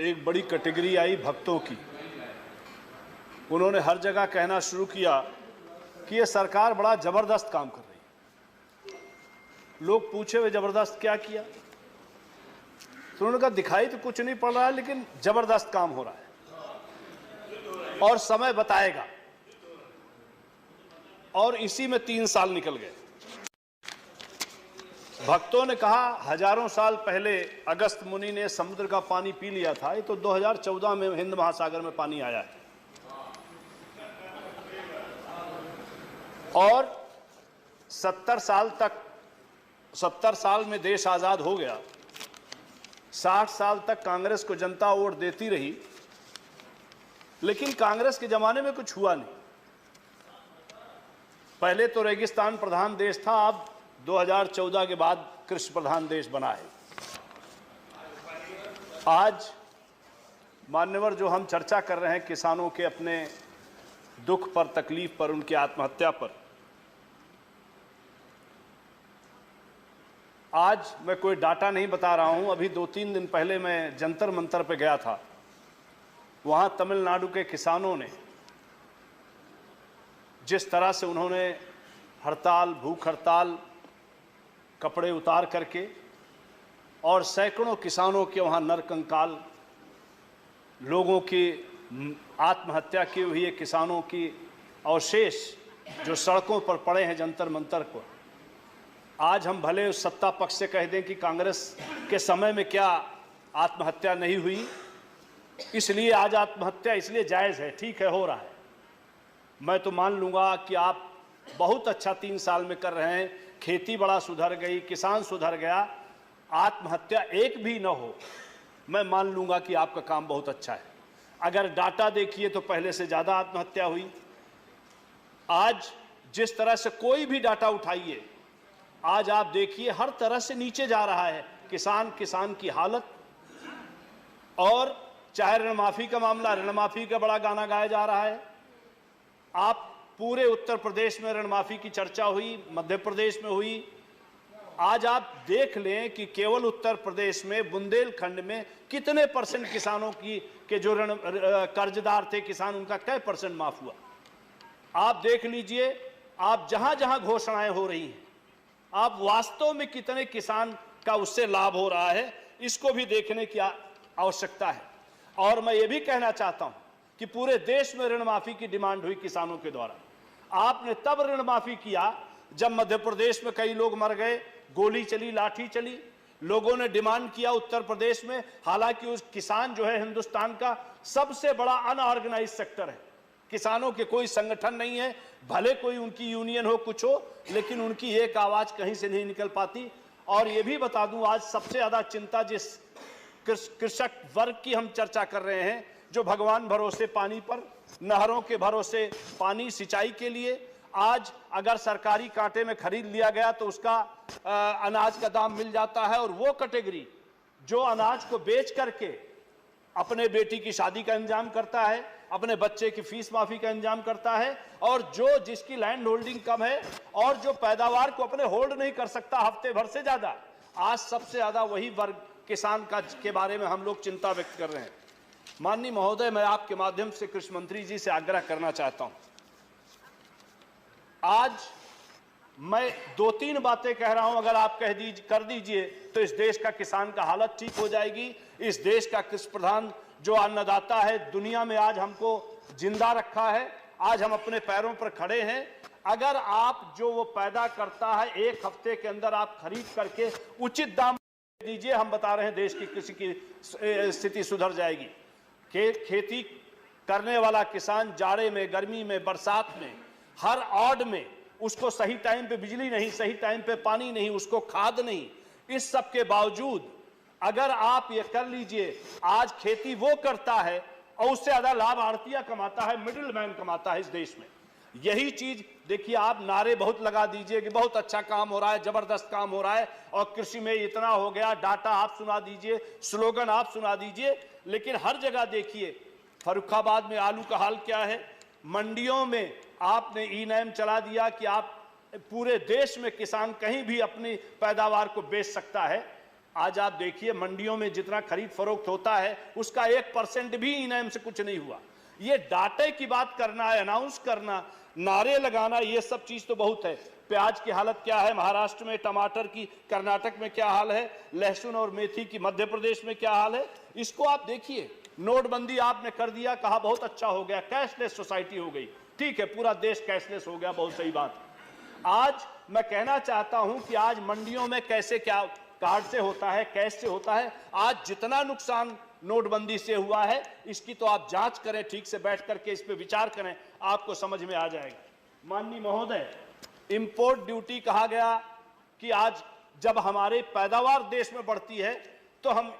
एक बड़ी कैटेगरी आई भक्तों की। उन्होंने हर जगह कहना शुरू किया कि ये सरकार बड़ा जबरदस्त काम कर रही है। लोग पूछे हुए जबरदस्त क्या किया, तो उन्होंने कहा दिखाई तो कुछ नहीं पड़ रहा है, लेकिन जबरदस्त काम हो रहा है और समय बताएगा। और इसी में 3 साल निकल गए। भक्तों ने कहा हजारों साल पहले अगस्त मुनि ने समुद्र का पानी पी लिया था, ये तो 2014 में हिंद महासागर में पानी आया है। और 70 साल में देश आजाद हो गया। 60 साल तक कांग्रेस को जनता वोट देती रही, लेकिन कांग्रेस के जमाने में कुछ हुआ नहीं। पहले तो रेगिस्तान प्रधान देश था, अब 2014 के बाद कृषि प्रधान देश बना है। आज मान्यवर जो हम चर्चा कर रहे हैं किसानों के अपने दुख पर, तकलीफ पर, उनकी आत्महत्या पर, आज मैं कोई डाटा नहीं बता रहा हूं। अभी 2-3 दिन पहले मैं जंतर मंतर पे गया था। वहां तमिलनाडु के किसानों ने जिस तरह से उन्होंने हड़ताल, भूख हड़ताल, कपड़े उतार करके, और सैकड़ों किसानों के वहाँ नरकंकाल, लोगों की आत्महत्या की हुई है, किसानों की अवशेष जो सड़कों पर पड़े हैं जंतर मंतर को। आज हम भले उस सत्ता पक्ष से कह दें कि कांग्रेस के समय में क्या आत्महत्या नहीं हुई, इसलिए आज आत्महत्या इसलिए जायज़ है, ठीक है, हो रहा है। मैं तो मान लूँगा कि आप बहुत अच्छा 3 साल में कर रहे हैं। खेती बड़ा सुधर गई, किसान सुधर गया, आत्महत्या एक भी न हो, मैं मान लूँगा कि आपका काम बहुत अच्छा है। अगर डाटा देखिए तो पहले से ज़्यादा आत्महत्या हुई। आज जिस तरह से कोई भी डाटा उठाइए, आज आप देखिए हर तरह से नीचे जा रहा है किसान की हालत। और चाहे ऋण माफ़ी का मामला, ऋण माफ़ी का बड़ा गाना गाया जा रहा है। आप पूरे उत्तर प्रदेश में ऋण माफ़ी की चर्चा हुई, मध्य प्रदेश में हुई। आज आप देख लें कि केवल उत्तर प्रदेश में, बुंदेलखंड में कितने % किसानों की के जो ऋण कर्जदार थे किसान, उनका क्या % माफ हुआ। आप देख लीजिए, आप जहां जहां घोषणाएं हो रही हैं, आप वास्तव में कितने किसान का उससे लाभ हो रहा है, इसको भी देखने की आवश्यकता है। और मैं ये भी कहना चाहता हूं कि पूरे देश में ऋण माफी की डिमांड हुई किसानों के द्वारा। आपने तब ऋण माफी किया जब मध्य प्रदेश में कई लोग मर गए, गोली चली, लाठी चली। लोगों ने डिमांड किया उत्तर प्रदेश में, हालांकि उस किसान जो है हिंदुस्तान का सबसे बड़ा अनऑर्गेनाइज सेक्टर है। किसानों के कोई संगठन नहीं है, भले कोई उनकी यूनियन हो, कुछ हो, लेकिन उनकी एक आवाज कहीं से नहीं निकल पाती। और ये भी बता दूं, आज सबसे ज्यादा चिंता जिस कृषक वर्ग की हम चर्चा कर रहे हैं, जो भगवान भरोसे पानी पर, नहरों के भरोसे पानी सिंचाई के लिए, आज अगर सरकारी कांटे में खरीद लिया गया तो उसका अनाज का दाम मिल जाता है। और वो कैटेगरी जो अनाज को बेच करके अपने बेटी की शादी का इंतजाम करता है, अपने बच्चे की फीस माफी का इंतजाम करता है, और जिसकी लैंड होल्डिंग कम है और जो पैदावार को अपने होल्ड नहीं कर सकता हफ्ते भर से ज्यादा, आज सबसे ज्यादा वही वर्ग किसान के बारे में हम लोग चिंता व्यक्त कर रहे हैं। माननीय महोदय, मैं आपके माध्यम से कृषि मंत्री जी से आग्रह करना चाहता हूं। आज मैं 2-3 बातें कह रहा हूं, अगर आप कर दीजिए तो इस देश का किसान का हालत ठीक हो जाएगी। इस देश का कृषि प्रधान जो अन्नदाता है, दुनिया में आज हमको जिंदा रखा है, आज हम अपने पैरों पर खड़े हैं। अगर आप जो वो पैदा करता है 1 हफ्ते के अंदर आप खरीद करके उचित दाम दीजिए, हम बता रहे हैं देश की कृषि की स्थिति सुधर जाएगी। खेती करने वाला किसान जाड़े में, गर्मी में, बरसात में, हर ऑड में उसको सही टाइम पे बिजली नहीं, सही टाइम पे पानी नहीं, उसको खाद नहीं, इस सब के बावजूद अगर आप ये कर लीजिए, आज खेती वो करता है और उससे ज्यादा लाभ आड़तिया कमाता है, मिडिल मैन कमाता है इस देश में। यही चीज देखिए, आप नारे बहुत लगा दीजिए कि बहुत अच्छा काम हो रहा है, जबरदस्त काम हो रहा है और कृषि में इतना हो गया, डाटा आप सुना दीजिए, स्लोगन आप सुना दीजिए, लेकिन हर जगह देखिए फर्रुखाबाद में आलू का हाल क्या है। मंडियों में आपने ई-नैम चला दिया कि आप पूरे देश में किसान कहीं भी अपनी पैदावार को बेच सकता है। आज आप देखिए मंडियों में जितना खरीद फरोख्त होता है उसका 1% भी इनाम से कुछ नहीं हुआ। ये डाटे की बात करना है, अनाउंस करना, नारे लगाना, ये सब चीज तो बहुत है। प्याज की हालत क्या है महाराष्ट्र में, टमाटर की कर्नाटक में क्या हाल है, लहसुन और मेथी की मध्य प्रदेश में क्या हाल है, इसको आप देखिए। नोटबंदी आपने कर दिया, कहा बहुत अच्छा हो गया, कैशलेस सोसाइटी हो गई, ठीक है, पूरा देश कैशलेस हो गया, बहुत सही बात है। आज मैं कहना चाहता हूं कि आज मंडियों में कैसे क्या कार्ड से होता है, कैश से होता है, आज जितना नुकसान नोटबंदी से हुआ है इसकी तो आप जांच करें, ठीक से बैठ करके इस पे विचार करें, आपको समझ में आ जाएगा। माननीय महोदय, इंपोर्ट ड्यूटी कहा गया कि आज जब हमारे पैदावार देश में बढ़ती है तो हम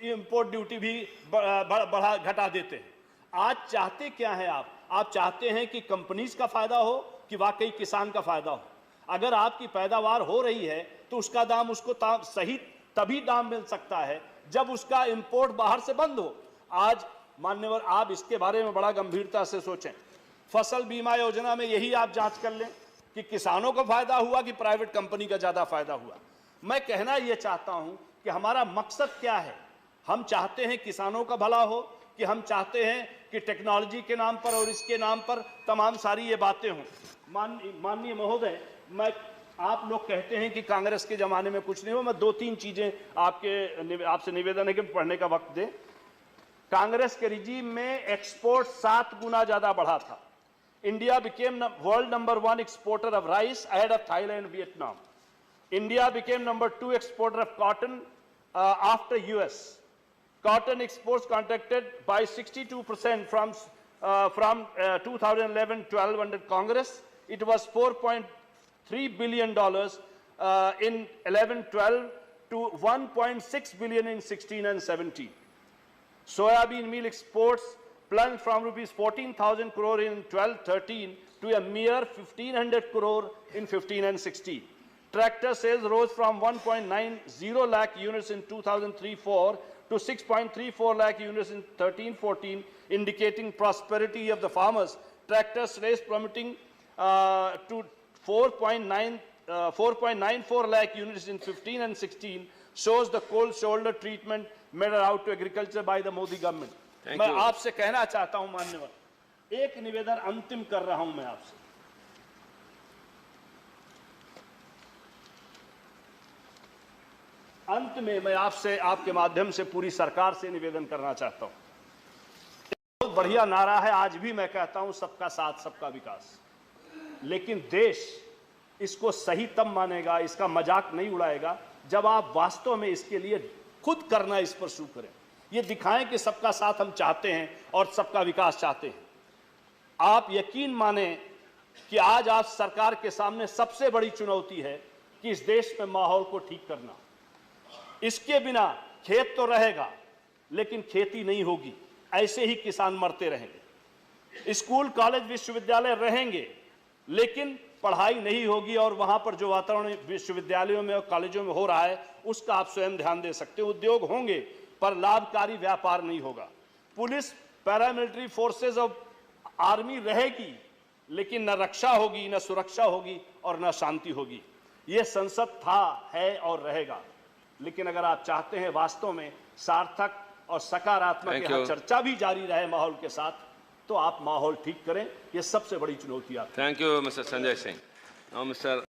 इंपोर्ट ड्यूटी भी बढ़ा घटा देते हैं। आज चाहते क्या है आप चाहते हैं कि कंपनीज का फायदा हो कि वाकई किसान का फायदा हो। अगर आपकी पैदावार हो रही है तो उसका दाम उसको सही तभी दाम मिल सकता है जब उसका इंपोर्ट बाहर से बंद हो। आज मान्यवर, आप इसके बारे में बड़ा गंभीरता से सोचें। फसल बीमा योजना में यही आप जांच कर लें कि किसानों को फायदा हुआ कि प्राइवेट कंपनी का ज्यादा फायदा हुआ। मैं कहना यह चाहता हूं कि हमारा मकसद क्या है। हम चाहते हैं किसानों का भला हो कि हम चाहते हैं कि टेक्नोलॉजी के नाम पर और इसके नाम पर तमाम सारी ये बातें हों। माननीय महोदय, मैं आप लोग कहते हैं कि कांग्रेस के जमाने में कुछ नहीं हुआ। मैं 2-3 चीजें आपसे निवेदन है कि पढ़ने का वक्त दें। कांग्रेस के रिजीम में एक्सपोर्ट 7 गुना ज्यादा बढ़ा था। India became world number 1 exporter of rice ahead of Thailand and Vietnam. India became number 2 exporter of cotton after US. Cotton exports contracted by 62% from 2011-12 under Congress. It was $4.3 billion in 11-12 to $1.6 billion in 16 and 17. Soybean meal exports plunged from rupees 14,000 crore in 12-13 to a mere 1,500 crore in 15 and 16. Tractor sales rose from 1.90 lakh units in 2003-04 to 6.34 lakh units in 13-14, indicating prosperity of the farmers. Tractor sales plummeting to 4.94 lakh units in 15 and 16 shows the cold shoulder treatment meted out to agriculture by the Modi government. मैं आपसे कहना चाहता हूं मान्यवर, एक निवेदन अंतिम कर रहा हूं मैं आपसे। अंत में मैं आपसे, आपके माध्यम से पूरी सरकार से निवेदन करना चाहता हूं। बहुत बढ़िया नारा है, आज भी मैं कहता हूं सबका साथ सबका विकास, लेकिन देश इसको सही तब मानेगा, इसका मजाक नहीं उड़ाएगा जब आप वास्तव में इसके लिए खुद करना इस पर शुरू करें। ये दिखाएं कि सबका साथ हम चाहते हैं और सबका विकास चाहते हैं। आप यकीन माने कि आज आप सरकार के सामने सबसे बड़ी चुनौती है कि इस देश में माहौल को ठीक करना। इसके बिना खेत तो रहेगा लेकिन खेती नहीं होगी, ऐसे ही किसान मरते रहेंगे। स्कूल कॉलेज विश्वविद्यालय रहेंगे लेकिन पढ़ाई नहीं होगी, और वहां पर जो वातावरण विश्वविद्यालयों में और कॉलेजों में हो रहा है उसका आप स्वयं ध्यान दे सकते हो। उद्योग होंगे पर लाभकारी व्यापार नहीं होगा। पुलिस, पैरामिलिट्री फोर्सेस और आर्मी रहेगी लेकिन न रक्षा होगी, न सुरक्षा होगी और न शांति होगी। यह संसद था, है और रहेगा। लेकिन अगर आप चाहते हैं वास्तव में सार्थक और सकारात्मक यहाँ चर्चा भी जारी रहे माहौल के साथ, तो आप माहौल ठीक करें। यह सबसे बड़ी चुनौती है। Thank you mister Sanjay Singh. Mister